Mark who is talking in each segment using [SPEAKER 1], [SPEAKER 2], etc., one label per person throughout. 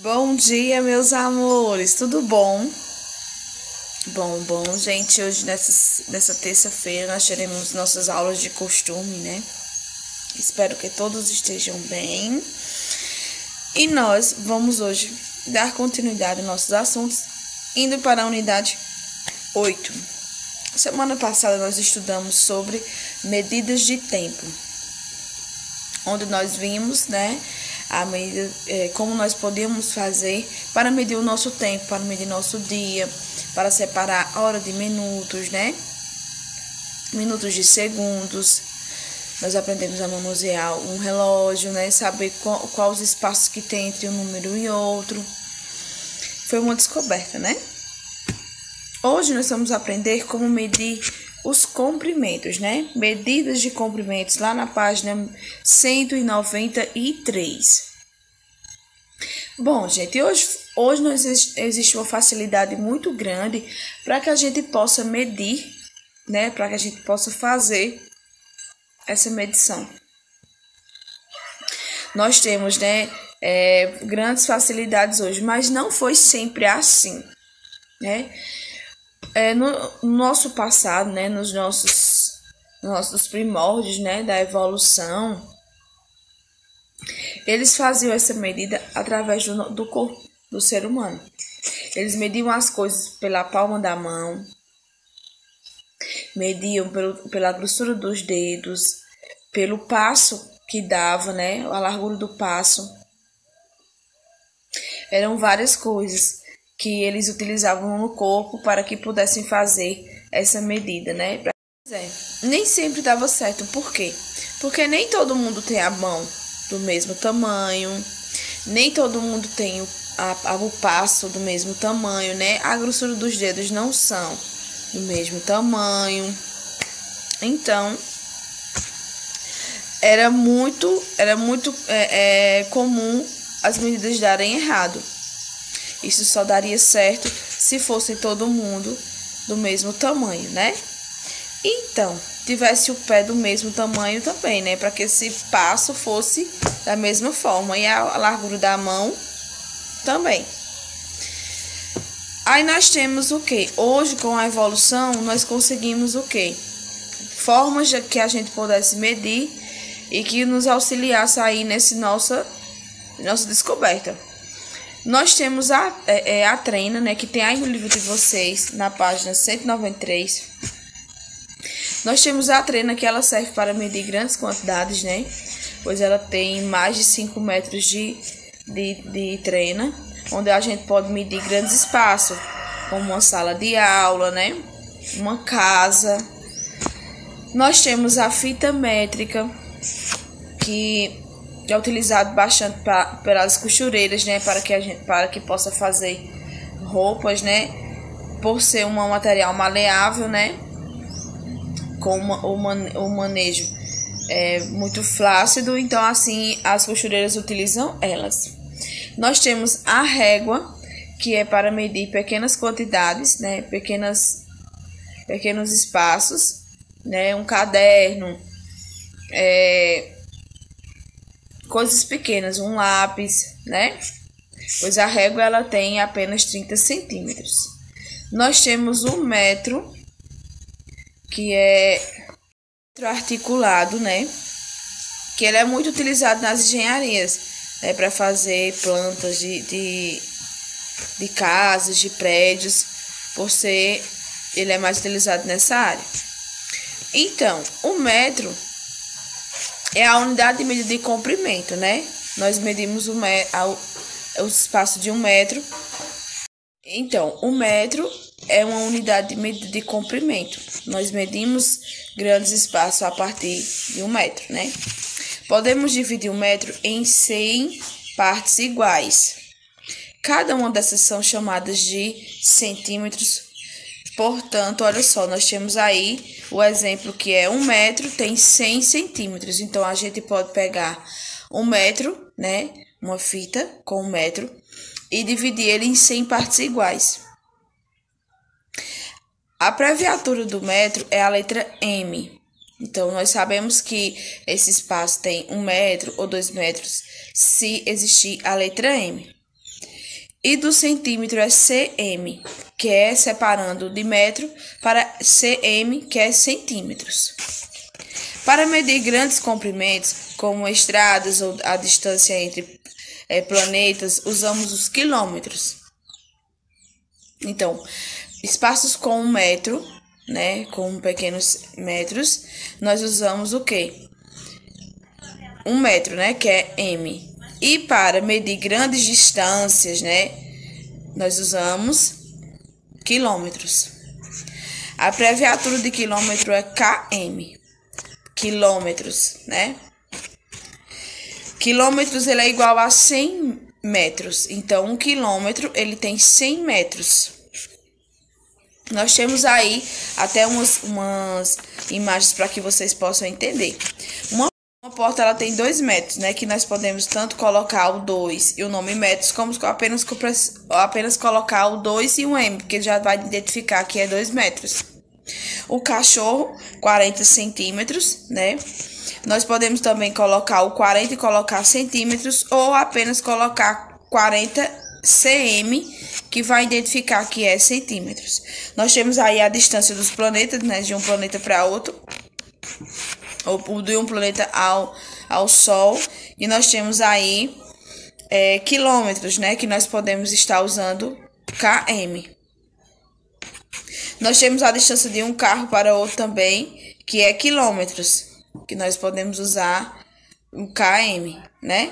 [SPEAKER 1] Bom dia, meus amores, tudo bom? Bom, gente, hoje nessa terça-feira nós teremos nossas aulas de costume, né? Espero que todos estejam bem. E nós vamos hoje dar continuidade aos nossos assuntos, indo para a unidade 8. Semana passada nós estudamos sobre medidas de tempo, onde nós vimos, né, como nós podíamos fazer para medir o nosso tempo, para medir nosso dia, para separar hora de minutos, né? Minutos de segundos. Nós aprendemos a manusear um relógio, né? Saber quais os espaços que tem entre um número e outro. Foi uma descoberta, né? Hoje nós vamos aprender como medir os comprimentos, né? Medidas de comprimentos, lá na página 193. Bom, gente, hoje existe uma facilidade muito grande para que a gente possa medir, né? Para que a gente possa fazer essa medição. Nós temos, né, grandes facilidades hoje, mas não foi sempre assim, né? No nosso passado, né, nos nossos primórdios, né, da evolução, eles faziam essa medida através do corpo do ser humano. Eles mediam as coisas pela palma da mão, mediam pela grossura dos dedos, pelo passo que dava, né, a largura do passo. Eram várias coisas que eles utilizavam no corpo para que pudessem fazer essa medida, né? Nem sempre dava certo. Por quê? Porque nem todo mundo tem a mão do mesmo tamanho, nem todo mundo tem o passo do mesmo tamanho, né? A grossura dos dedos não são do mesmo tamanho. Então, era muito comum as medidas darem errado. Isso só daria certo se fosse todo mundo do mesmo tamanho, né? Então, tivesse o pé do mesmo tamanho também, né? Para que esse passo fosse da mesma forma. E a largura da mão também. Aí nós temos o quê? Hoje, com a evolução, nós conseguimos o quê? Formas que a gente pudesse medir e que nos auxiliasse aí nessa nossa descoberta. Nós temos a trena, né, que tem aí no livro de vocês, na página 193. Nós temos a trena, que ela serve para medir grandes quantidades, né, pois ela tem mais de 5 metros de trena, onde a gente pode medir grandes espaços, como uma sala de aula, né, uma casa. Nós temos a fita métrica, que é utilizado bastante pelas costureiras, né, para que possa fazer roupas, né, por ser um material maleável, né, com o manejo muito flácido. Então, assim, as costureiras utilizam elas. Nós temos a régua, que é para medir pequenas quantidades, né, pequenos espaços, né, um caderno, coisas pequenas, um lápis, né? Pois a régua ela tem apenas 30 centímetros. Nós temos o metro, que é articulado, né? Que ele é muito utilizado nas engenharias, né? Para fazer plantas de casas, de prédios, ele é mais utilizado nessa área. Então, o metro é a unidade de medida de comprimento, né? Nós medimos o espaço de 1 metro. Então, o metro é uma unidade de medida de comprimento. Nós medimos grandes espaços a partir de 1 metro, né? Podemos dividir 1 metro em 100 partes iguais. Cada uma dessas são chamadas de centímetros. Portanto, olha só, nós temos aí o exemplo que é 1 metro tem 100 centímetros. Então, a gente pode pegar 1 metro, né, uma fita com 1 metro, e dividir ele em 100 partes iguais. A abreviatura do metro é a letra M. Então, nós sabemos que esse espaço tem 1 metro ou 2 metros se existir a letra M. E do centímetro é cm, que é separando de metro, para cm, que é centímetros. Para medir grandes comprimentos, como estradas ou a distância entre planetas, usamos os quilômetros. Então, espaços com 1 metro, né, com pequenos metros, nós usamos o quê? 1 metro, né, que é m. E para medir grandes distâncias, né, nós usamos quilômetros. A abreviatura de quilômetro é km. Quilômetros, né? Quilômetros, ele é igual a 100 metros. Então, 1 quilômetro, ele tem 100 metros. Nós temos aí até umas imagens para que vocês possam entender. Uma porta, ela tem 2 metros, né? Que nós podemos tanto colocar o 2 e o nome metros, como apenas colocar o 2 e o M, porque já vai identificar que é 2 metros. O cachorro, 40 centímetros, né? Nós podemos também colocar o 40 e colocar centímetros, ou apenas colocar 40 cm, que vai identificar que é centímetros. Nós temos aí a distância dos planetas, né? De um planeta para outro, ou de um planeta ao Sol. E nós temos aí quilômetros, né? Que nós podemos estar usando km. Nós temos a distância de um carro para outro também, que é quilômetros, que nós podemos usar o km, né?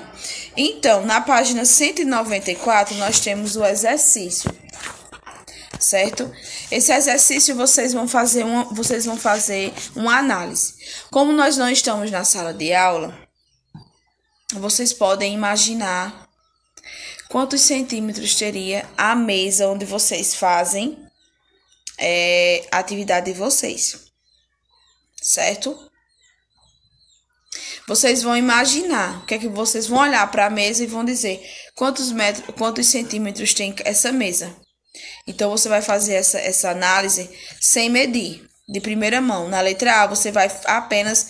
[SPEAKER 1] Então, na página 194, nós temos o exercício, certo? Esse exercício vocês vão fazer uma análise. Como nós não estamos na sala de aula, vocês podem imaginar quantos centímetros teria a mesa onde vocês fazem a atividade de vocês, certo? Vocês vão imaginar, o que é que vocês vão olhar para a mesa e vão dizer quantos centímetros tem essa mesa. Então, você vai fazer essa análise sem medir, de primeira mão. Na letra A, você vai apenas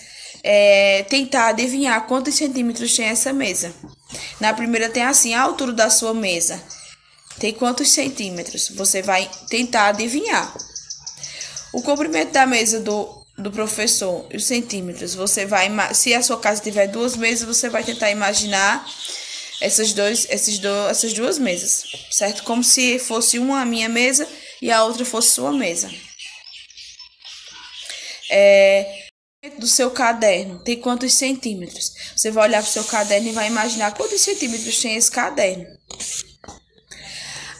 [SPEAKER 1] tentar adivinhar quantos centímetros tem essa mesa. Na primeira tem assim, a altura da sua mesa. Tem quantos centímetros? Você vai tentar adivinhar. O comprimento da mesa do professor e os centímetros, você vai, se a sua casa tiver 2 mesas, você vai tentar imaginar essas duas mesas, certo? Como se fosse uma a minha mesa e a outra fosse sua mesa. Do seu caderno, tem quantos centímetros? Você vai olhar para o seu caderno e vai imaginar quantos centímetros tem esse caderno.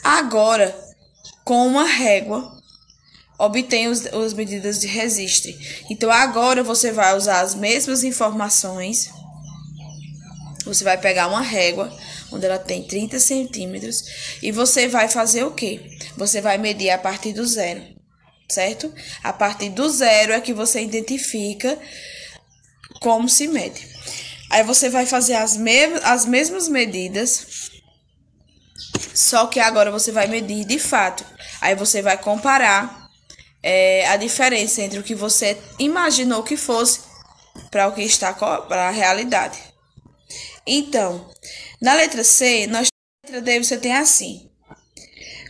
[SPEAKER 1] Agora, com uma régua, obtém as medidas de registro. Então, agora você vai usar as mesmas informações. Você vai pegar uma régua, onde ela tem 30 centímetros, e você vai fazer o quê? Você vai medir a partir do 0, certo? A partir do 0 é que você identifica como se mede. Aí você vai fazer as mesmas medidas, só que agora você vai medir de fato. Aí você vai comparar a diferença entre o que você imaginou que fosse para o que está para a realidade. Então, na letra C, na letra D você tem assim: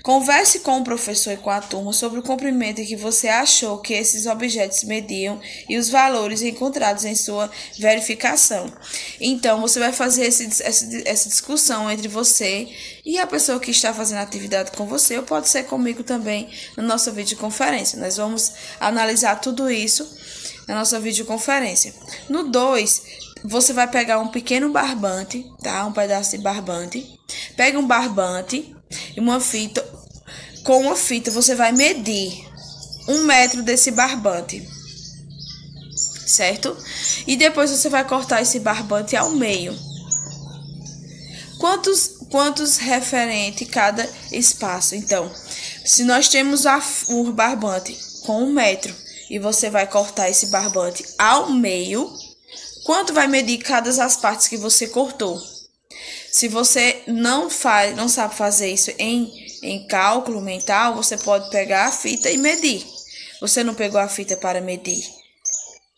[SPEAKER 1] converse com o professor e com a turma sobre o comprimento que você achou que esses objetos mediam e os valores encontrados em sua verificação. Então, você vai fazer essa discussão entre você e a pessoa que está fazendo a atividade com você, ou pode ser comigo também na nossa videoconferência. Nós vamos analisar tudo isso na nossa videoconferência. No 2, você vai pegar um pequeno barbante, tá? Um pedaço de barbante. Pega um barbante e uma fita. Com uma fita, você vai medir 1 metro desse barbante, certo? E depois você vai cortar esse barbante ao meio. Quantos referente cada espaço? Então, se nós temos o barbante com 1 metro e você vai cortar esse barbante ao meio, quanto vai medir cada das partes que você cortou? Se você não sabe fazer isso em cálculo mental, você pode pegar a fita e medir. Você não pegou a fita para medir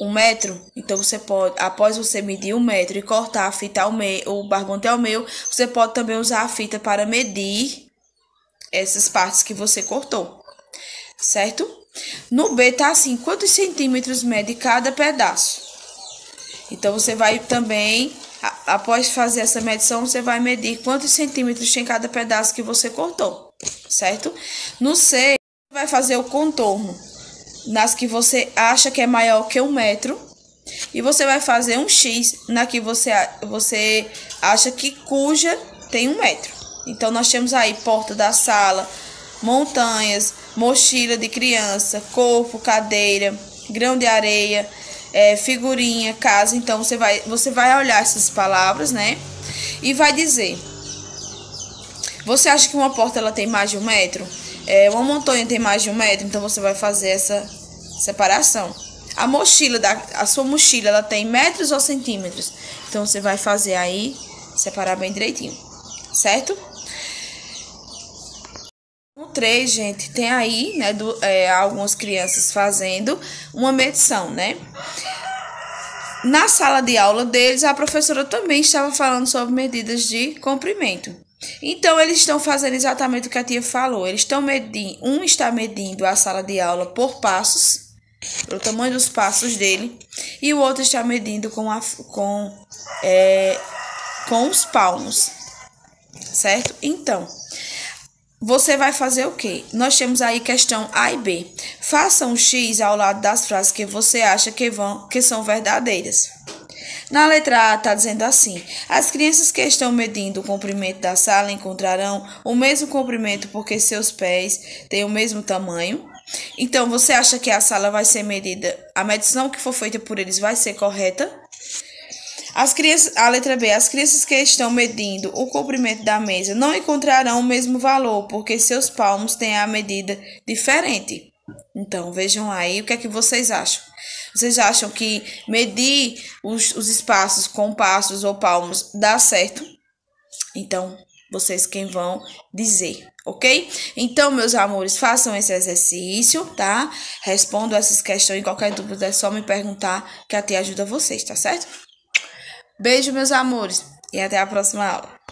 [SPEAKER 1] 1 metro? Então você pode, após você medir 1 metro e cortar a fita ao meio, o barbante ao meio, você pode também usar a fita para medir essas partes que você cortou, certo? No B tá assim, quantos centímetros mede cada pedaço? Então, você vai também, após fazer essa medição, você vai medir quantos centímetros tem cada pedaço que você cortou, certo? No C, você vai fazer o contorno nas que você acha que é maior que 1 metro. E você vai fazer um X na que você acha que cuja tem 1 metro. Então, nós temos aí porta da sala, montanhas, mochila de criança, corpo, cadeira, grão de areia, figurinha, casa. Então, você vai olhar essas palavras, né? E vai dizer: você acha que uma porta ela tem mais de 1 metro? Uma montanha tem mais de 1 metro? Então, você vai fazer essa separação. A sua mochila, ela tem metros ou centímetros? Então, você vai fazer aí, separar bem direitinho, certo? No 3, gente, tem aí, né, algumas crianças fazendo uma medição, né? Na sala de aula deles, a professora também estava falando sobre medidas de comprimento. Então, eles estão fazendo exatamente o que a tia falou. Eles estão medindo, um está medindo a sala de aula por passos, pelo tamanho dos passos dele, e o outro está medindo com os palmos, certo? Então, você vai fazer o quê? Nós temos aí questão A e B. Faça um X ao lado das frases que você acha que são verdadeiras. Na letra A está dizendo assim: as crianças que estão medindo o comprimento da sala encontrarão o mesmo comprimento porque seus pés têm o mesmo tamanho. Então, você acha que a sala vai ser medida, a medição que for feita por eles vai ser correta? A letra B, as crianças que estão medindo o comprimento da mesa não encontrarão o mesmo valor, porque seus palmos têm a medida diferente. Então, vejam aí o que é que vocês acham. Vocês acham que medir os espaços com passos ou palmos dá certo? Então, vocês quem vão dizer, ok? Então, meus amores, façam esse exercício, tá? Respondam essas questões e qualquer dúvida é só me perguntar que a tia ajuda vocês, tá certo? Beijo, meus amores, e até a próxima aula.